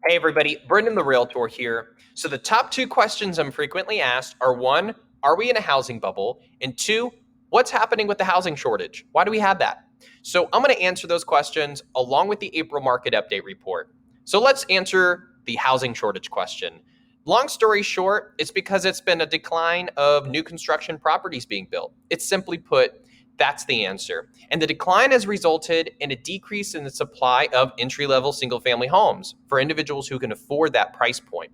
Hey everybody, Brendan the Realtor here. So the top two questions I'm frequently asked are one, are we in a housing bubble? And two, what's happening with the housing shortage? Why do we have that? So I'm going to answer those questions along with the April market update report. So let's answer the housing shortage question. Long story short, it's because it's been a decline of new construction properties being built. It's simply put, that's the answer. And the decline has resulted in a decrease in the supply of entry-level single-family homes for individuals who can afford that price point.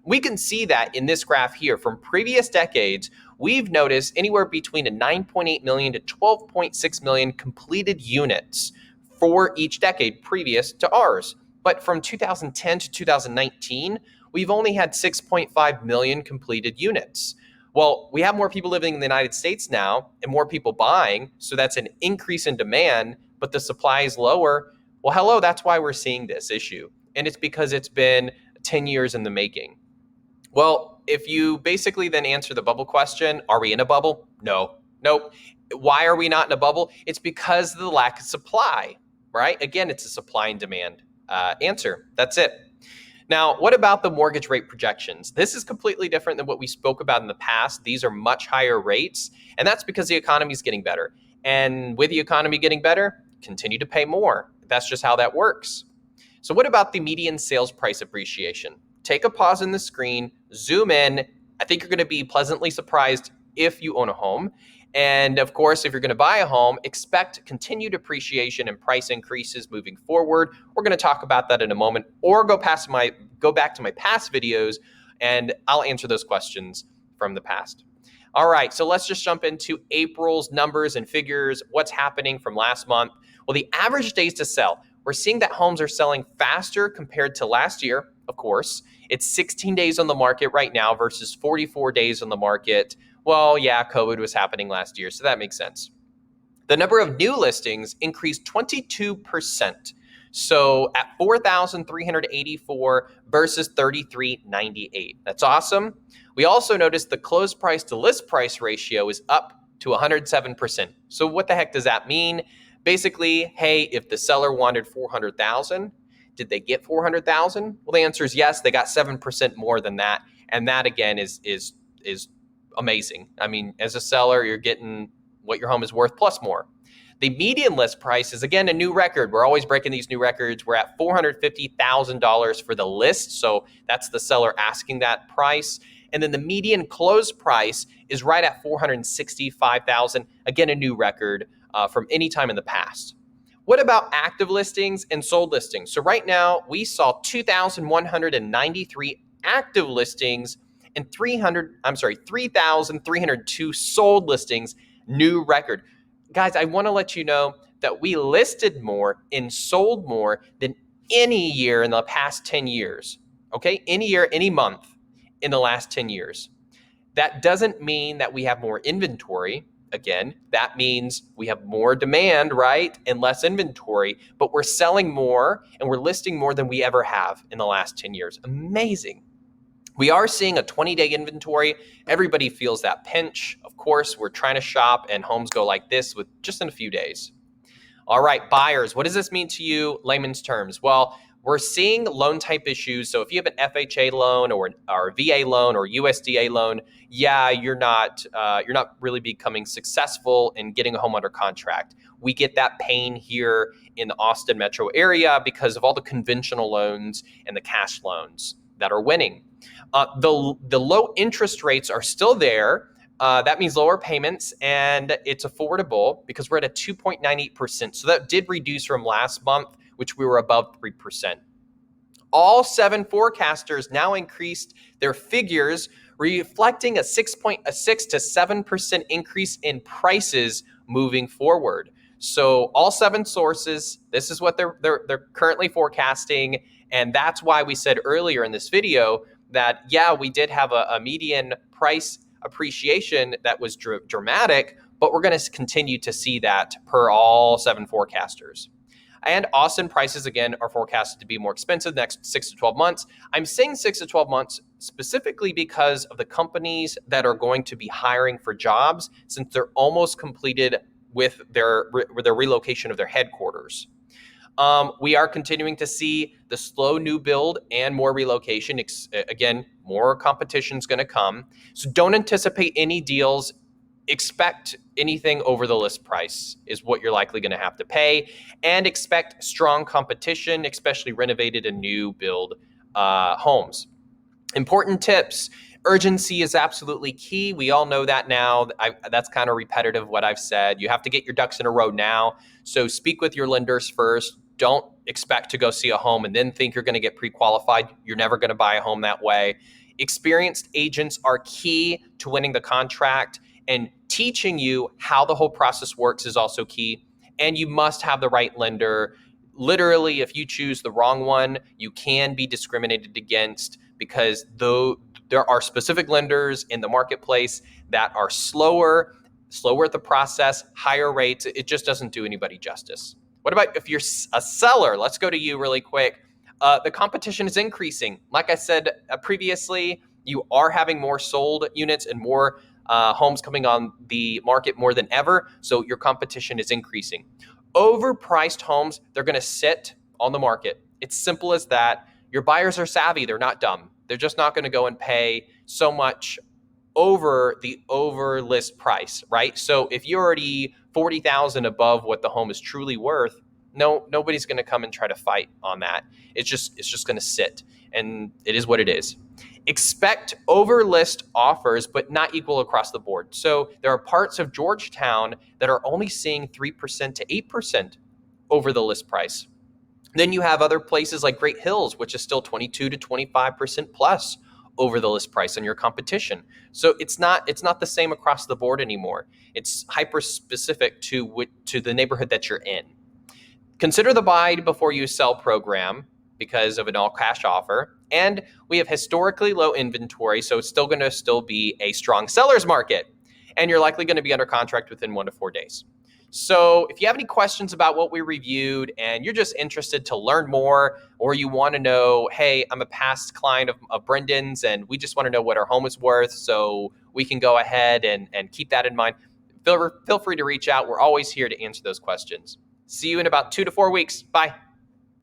We can see that in this graph here. From previous decades, we've noticed anywhere between a 9.8 million to 12.6 million completed units for each decade previous to ours. But from 2010 to 2019, we've only had 6.5 million completed units. Well, we have more people living in the United States now and more people buying, so that's an increase in demand, but the supply is lower. Well, hello, that's why we're seeing this issue. And it's because it's been 10 years in the making. Well, if you basically then answer the bubble question, are we in a bubble? No, nope. Why are we not in a bubble? It's because of the lack of supply, right? Again, it's a supply and demand answer. That's it. Now, what about the mortgage rate projections? This is completely different than what we spoke about in the past. These are much higher rates, and that's because the economy is getting better. And with the economy getting better, continue to pay more. That's just how that works. So what about the median sales price appreciation? Take a pause in the screen, zoom in. I think you're going to be pleasantly surprised if you own a home. And of course, if you're going to buy a home, expect continued appreciation and price increases moving forward. We're going to talk about that in a moment, or go back to my past videos and I'll answer those questions from the past. All right, so let's just jump into April's numbers and figures. What's happening from last month? Well, the average days to sell. We're seeing that homes are selling faster compared to last year, of course. It's 16 days on the market right now versus 44 days on the market. Well, yeah, COVID was happening last year, so that makes sense. The number of new listings increased 22%. So at 4,384 versus 3,398. That's awesome. We also noticed the closed price to list price ratio is up to 107%. So what the heck does that mean? Basically, hey, if the seller wanted 400,000, did they get 400,000? Well, the answer is yes. They got 7% more than that, and that again is amazing. I mean, as a seller, you're getting what your home is worth plus more. The median list price is again a new record. We're always breaking these new records. We're at $450,000 for the list, so that's the seller asking that price. And then the median close price is right at $465,000. Again, a new record from any time in the past. What about active listings and sold listings? So right now we saw 2,193 active listings and 3,302 sold listings, new record. Guys, I want to let you know that we listed more and sold more than any year in the past 10 years. Okay? Any year, any month in the last 10 years. That doesn't mean that we have more inventory. Again, that means we have more demand, right? And less inventory, but we're selling more and we're listing more than we ever have in the last 10 years. Amazing. We are seeing a 20-day inventory. Everybody feels that pinch. Of course, we're trying to shop and homes go like this with just in a few days. All right, buyers, what does this mean to you? Layman's terms. Well, we're seeing loan type issues. So if you have an FHA loan or a VA loan or USDA loan, yeah, you're not really becoming successful in getting a home under contract. We get that pain here in the Austin metro area because of all the conventional loans and the cash loans that are winning. The low interest rates are still there. That means lower payments, and it's affordable because we're at a 2.98%. So that did reduce from last month, which we were above 3%. All 7 forecasters now increased their figures, reflecting a 6 to 7% increase in prices moving forward. So all 7 sources, this is what they're currently forecasting, and that's why we said earlier in this video that, yeah, we did have a median price appreciation that was dramatic, but we're going to continue to see that per all 7 forecasters. And Austin prices, again, are forecasted to be more expensive the next 6 to 12 months. I'm saying 6 to 12 months specifically because of the companies that are going to be hiring for jobs, since they're almost completed with their relocation of their headquarters. We are continuing to see the slow new build and more relocation. Again, more competition is going to come. So don't anticipate any deals. Expect anything over the list price is what you're likely going to have to pay, and expect strong competition, especially renovated and new build homes. Important tips. Urgency is absolutely key. We all know that now. That's kind of repetitive what I've said. You have to get your ducks in a row now. So speak with your lenders first. Don't expect to go see a home and then think you're going to get pre-qualified. You're never going to buy a home that way. Experienced agents are key to winning the contract, and teaching you how the whole process works is also key. And you must have the right lender. Literally, if you choose the wrong one, you can be discriminated against, because though there are specific lenders in the marketplace that are slower at the process, higher rates. It just doesn't do anybody justice. What about if you're a seller? Let's go to you really quick. The competition is increasing. Like I said previously, you are having more sold units and more homes coming on the market more than ever. So your competition is increasing. Overpriced homes, they're going to sit on the market. It's simple as that. Your buyers are savvy. They're not dumb. They're just not going to go and pay so much over the over list price, right? So if you're already 40,000 above what the home is truly worth, nobody's going to come and try to fight on that. It's just going to sit, and it is what it is. Expect over list offers, but not equal across the board. So there are parts of Georgetown that are only seeing 3% to 8% over the list price. Then you have other places like Great Hills, which is still 22 to 25% plus over the list price on your competition. So it's not the same across the board anymore. It's hyper specific to the neighborhood that you're in. Consider the buy before you sell program because of an all cash offer. And we have historically low inventory, so it's still going to be a strong seller's market. And you're likely going to be under contract within 1 to 4 days. So if you have any questions about what we reviewed and you're just interested to learn more, or you want to know, hey, I'm a past client of Brendan's and we just want to know what our home is worth so we can go ahead and keep that in mind, feel free to reach out. We're always here to answer those questions. See you in about 2 to 4 weeks. Bye.